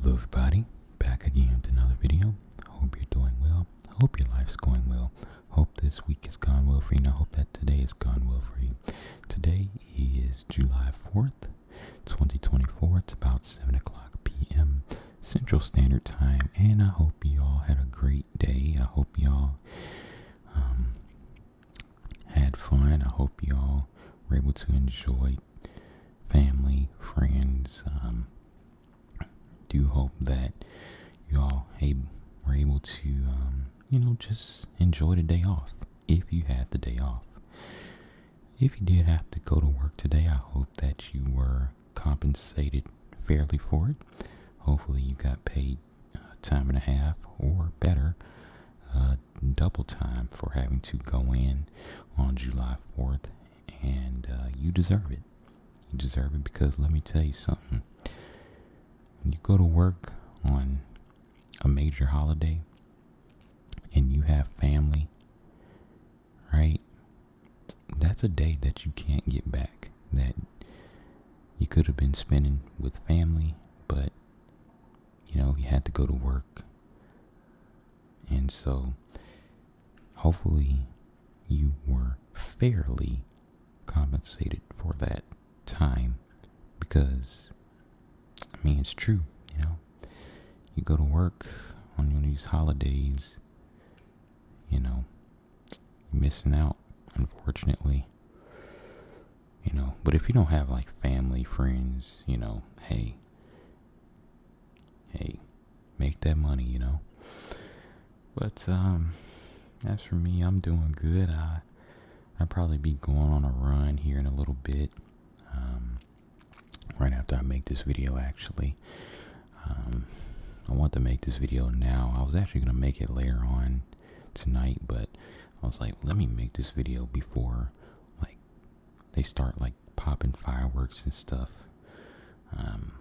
Hello everybody, back again with another video. Hope you're doing well. Hope your life's going well. Hope this week has gone well for you, and I hope that today has gone well for you. Today is July 4th, 2024. It's about 7 o'clock p.m. Central Standard Time, and I hope you all had a great day. I hope you all had fun. I hope you all were able to enjoy family, friends. Do hope that you all were able to, just enjoy the day off, if you had the day off. If you did have to go to work today, I hope that you were compensated fairly for it. Hopefully you got paid time and a half, or better, double time for having to go in on July 4th, and you deserve it. You deserve it because let me tell you something. When you go to work on a major holiday and you have family, right? That's a day that you can't get back, that you could have been spending with family, but you had to go to work. And so hopefully you were fairly compensated for that time, because it's true. You go to work on one of these holidays, you're missing out, unfortunately. But if you don't have like family, friends, hey, make that money, But as for me, I'm doing good. I'll probably be going on a run here in a little bit. Right after I make this video, actually. I want to make this video now. I was actually going to make it later on tonight, but I was like, let me make this video before they start popping fireworks and stuff. I'm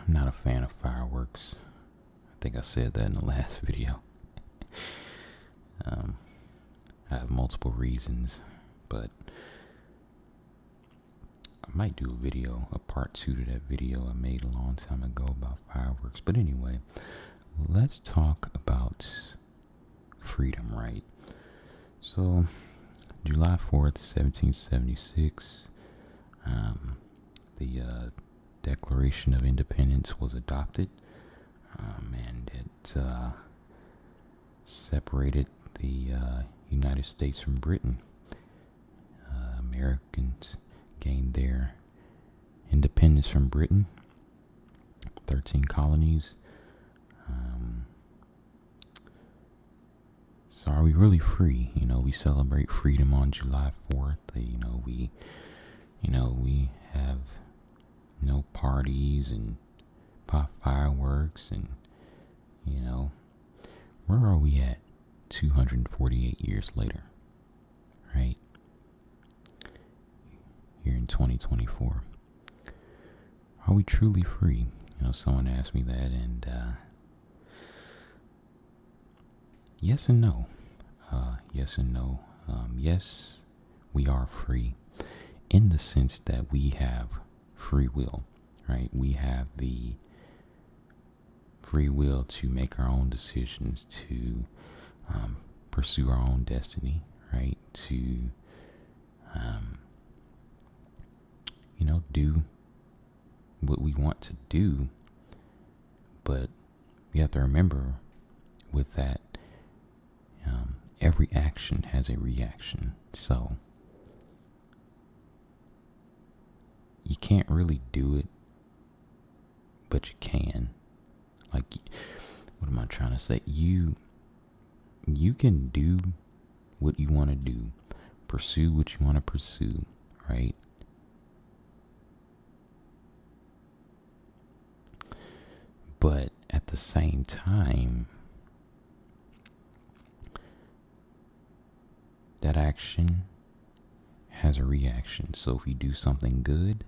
not a fan of fireworks. I think I said that in the last video. I have multiple reasons, but I might do a part 2 to that video I made a long time ago about fireworks. But anyway, let's talk about freedom, right? So, July 4th, 1776, the Declaration of Independence was adopted, and it separated the United States from Britain. Americans gained their independence from Britain, 13 colonies. So are we really free? We celebrate freedom on July 4th. We have parties and pop fireworks, and where are we at 248 years later, right? Here in 2024. Are we truly free? Someone asked me that, and yes and no. Yes and no. Yes, we are free in the sense that we have free will, right? We have the free will to make our own decisions, to pursue our own destiny, right? To do what we want to do. But we have to remember with that, every action has a reaction. So you can't really do it, but you can. What am I trying to say? You can do what you want to do, pursue what you want to pursue, right? But at the same time, that action has a reaction. So if you do something good,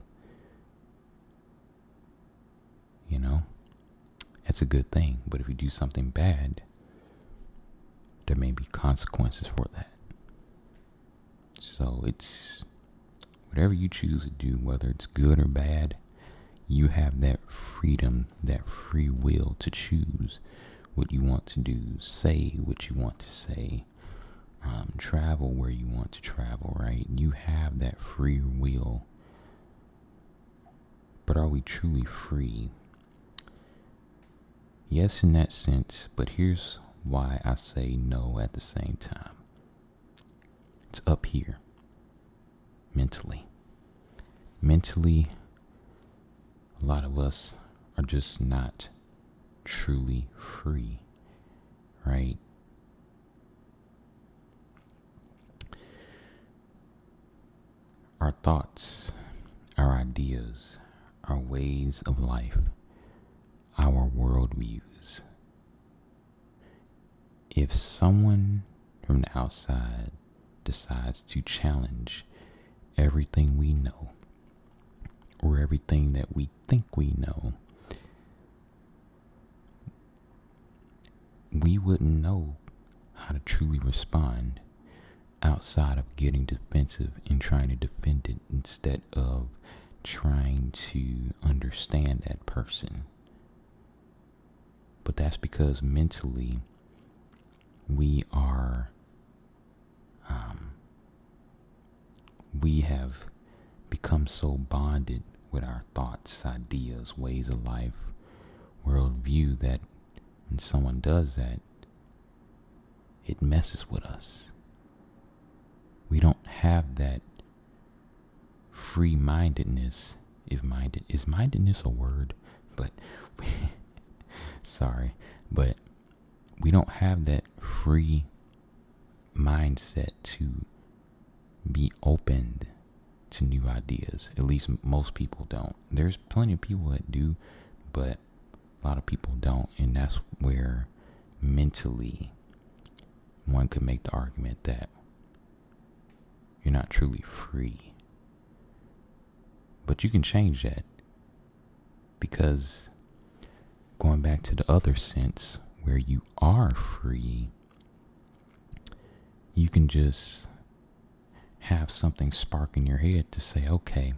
it's a good thing. But if you do something bad, there may be consequences for that. So it's whatever you choose to do, whether it's good or bad, you have that freedom, that free will to choose what you want to do, say what you want to say, travel where you want to travel, right? You have that free will. But are we truly free? Yes, in that sense, but here's why I say no at the same time. It's up here. Mentally. Mentally, a lot of us are just not truly free, right? Our thoughts, our ideas, our ways of life, our worldviews. If someone from the outside decides to challenge everything we know, or everything that we think we know, we wouldn't know how to truly respond outside of getting defensive and trying to defend it instead of trying to understand that person. But that's because mentally we have become so bonded with our thoughts, ideas, ways of life, worldview that when someone does that, it messes with us. We don't have that free-mindedness. Is mindedness a word? But sorry, but we don't have that free mindset to be opened to new ideas. At least most people don't. There's plenty of people that do, but a lot of people don't, and that's where mentally one could make the argument that you're not truly free. But you can change that, because going back to the other sense where you are free, you can just have something spark in your head to say, okay,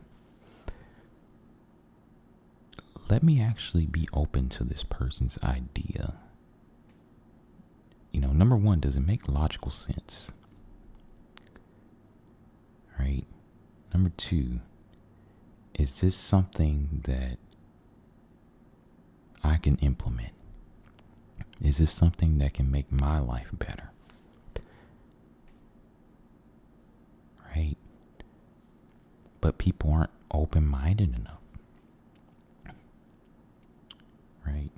let me actually be open to this person's idea. Number one, does it make logical sense? Right? Number two, is this something that I can implement? Is this something that can make my life better? Right? But people aren't open-minded enough. Right?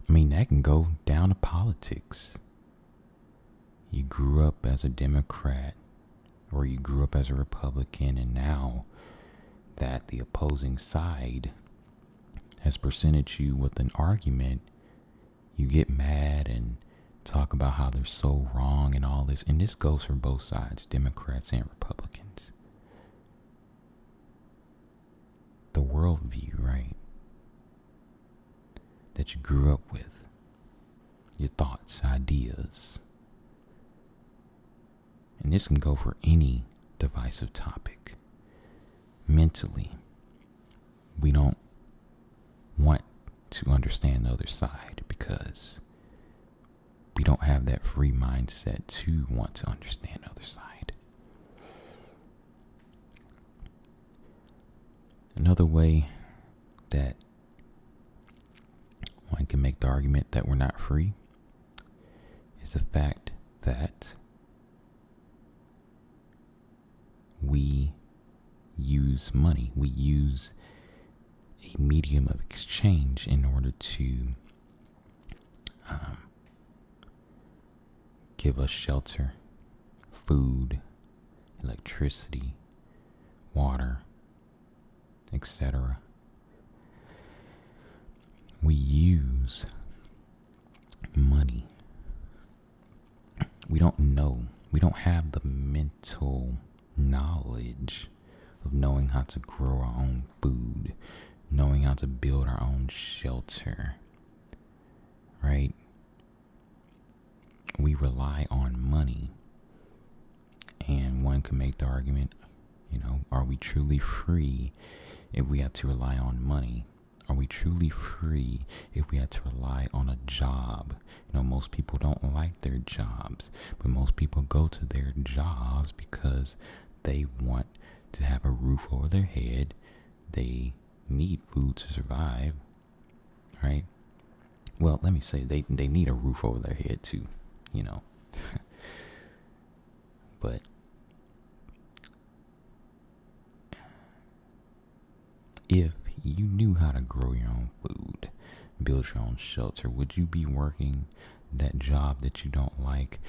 I mean, that can go down to politics. You grew up as a Democrat, or you grew up as a Republican, and now that the opposing side has presented you with an argument, you get mad and talk about how they're so wrong and all this. And this goes for both sides, Democrats and Republicans. The worldview, right, that you grew up with, your thoughts, ideas. And this can go for any divisive topic. Mentally, we don't want to understand the other side because we don't have that free mindset to want to understand the other side. Another way that one can make the argument that we're not free is the fact that we use money. We use a medium of exchange in order to give us shelter, food, electricity, water, etc. We use money. We don't know. We don't have the mental knowledge of knowing how to grow our own food, knowing how to build our own shelter, right? We rely on money, and one can make the argument, Are we truly free if we have to rely on money? Are we truly free if we have to rely on a job? Most people don't like their jobs, but most people go to their jobs because they want to have a roof over their head. They need food to survive, right? Well, let me say they need a roof over their head too, but if you knew how to grow your own food, build your own shelter, would you be working that job that you don't like?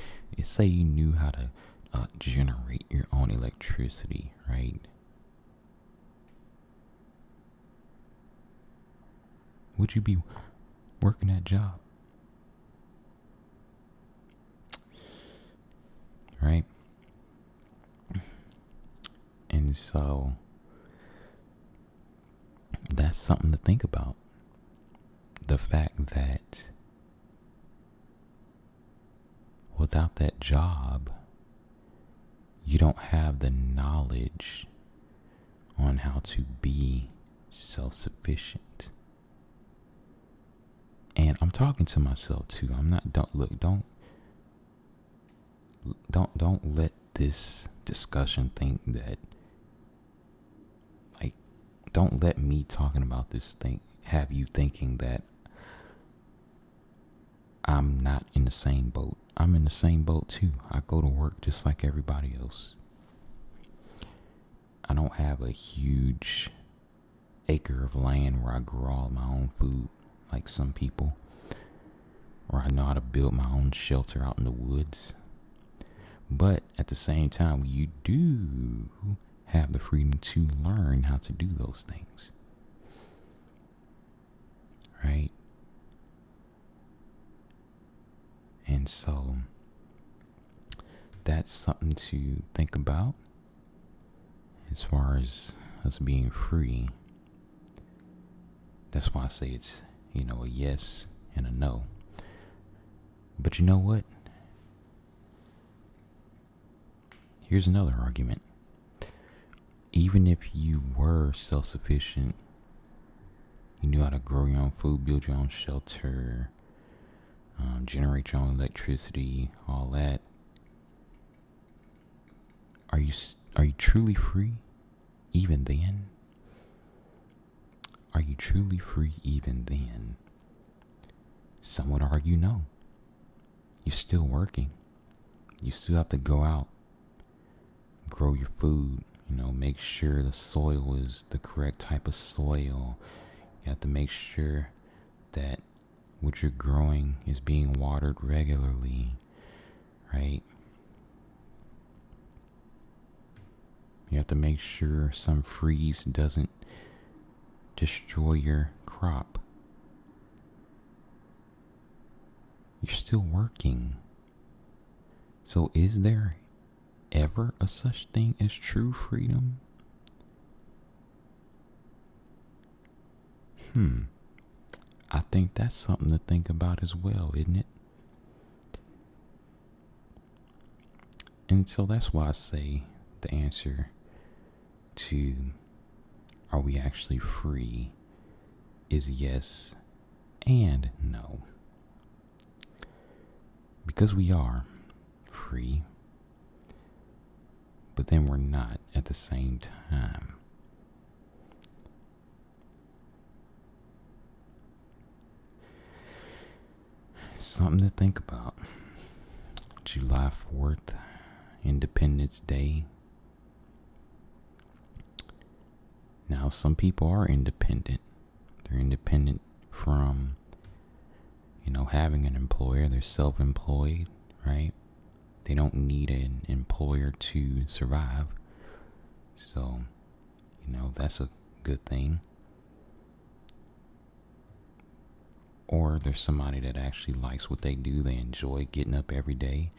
Say you knew how to generate your own electricity, right? Would you be working that job? Right? And so that's something to think about. The fact that without that job, you don't have the knowledge on how to be self-sufficient. And I'm talking to myself too. I'm not, don't let this discussion think that, don't let me talking about this thing have you thinking that I'm not in the same boat. I'm in the same boat too. I go to work just like everybody else. I don't have a huge acre of land where I grow all my own food like some people, or I know how to build my own shelter out in the woods. But at the same time, you do have the freedom to learn how to do those things, right? And so that's something to think about as far as us being free. That's why I say it's, a yes and a no. But you know what? Here's another argument. Even if you were self-sufficient, you knew how to grow your own food, build your own shelter, generate your own electricity, all that, are you truly free even then? Are you truly free even then? Some would argue no. You're still working. You still have to go out, grow your food, make sure the soil is the correct type of soil. You have to make sure that what you're growing is being watered regularly, right? You have to make sure some freeze doesn't destroy your crop. You're still working. So is there ever a such thing as true freedom? I think that's something to think about as well, isn't it? And so that's why I say the answer to are we actually free is yes and no. Because we are free, but then we're not at the same time. Something to think about. July 4th, Independence Day. Now, some people are independent. They're independent from, having an employer. They're self-employed, right? They don't need an employer to survive. So, that's a good thing. Or there's somebody that actually likes what they do. They enjoy getting up every day.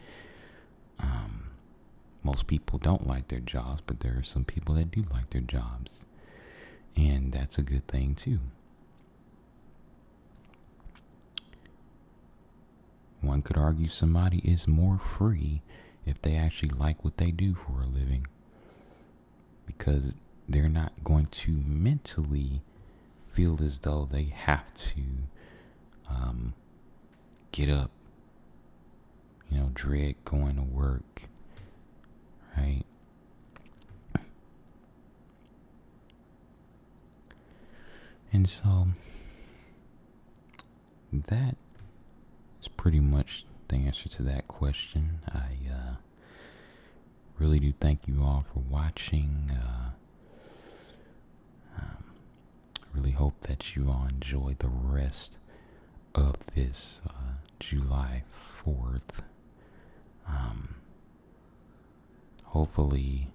Most people don't like their jobs, but there are some people that do like their jobs. And that's a good thing too. One could argue somebody is more free if they actually like what they do for a living. because they're not going to mentally feel as though they have to get up, dread going to work, right? And so that is pretty much the answer to that question. I really do thank you all for watching. Really hope that you all enjoy the rest of this July 4th. Hopefully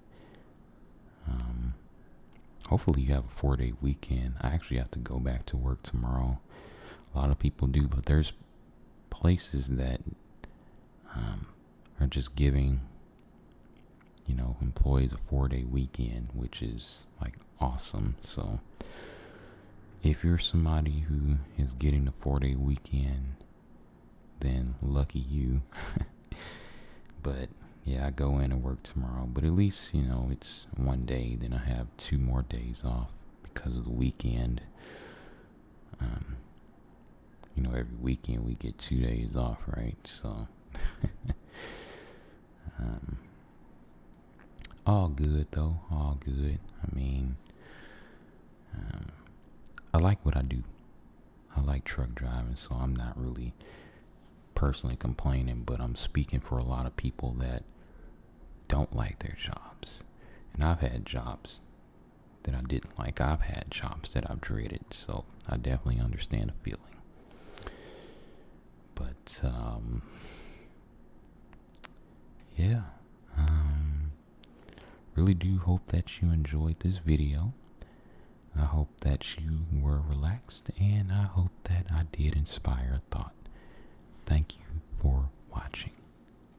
you have a 4-day weekend. I actually have to go back to work tomorrow. A lot of people do, but there's places that are just giving employees a 4-day weekend, which is like awesome. So if you're somebody who is getting a 4-day weekend, then lucky you. But yeah, I go in and work tomorrow, but at least it's one day. Then I have 2 more days off because of the weekend. Every weekend we get 2 days off, right? So all good though, all good. I mean, I like what I do. I like truck driving, so I'm not really personally complaining, but I'm speaking for a lot of people that don't like their jobs. And I've had jobs that I didn't like. I've had jobs that I've dreaded, so I definitely understand the feeling. But yeah, really do hope that you enjoyed this video. I hope that you were relaxed, and I hope that I did inspire a thought. Thank you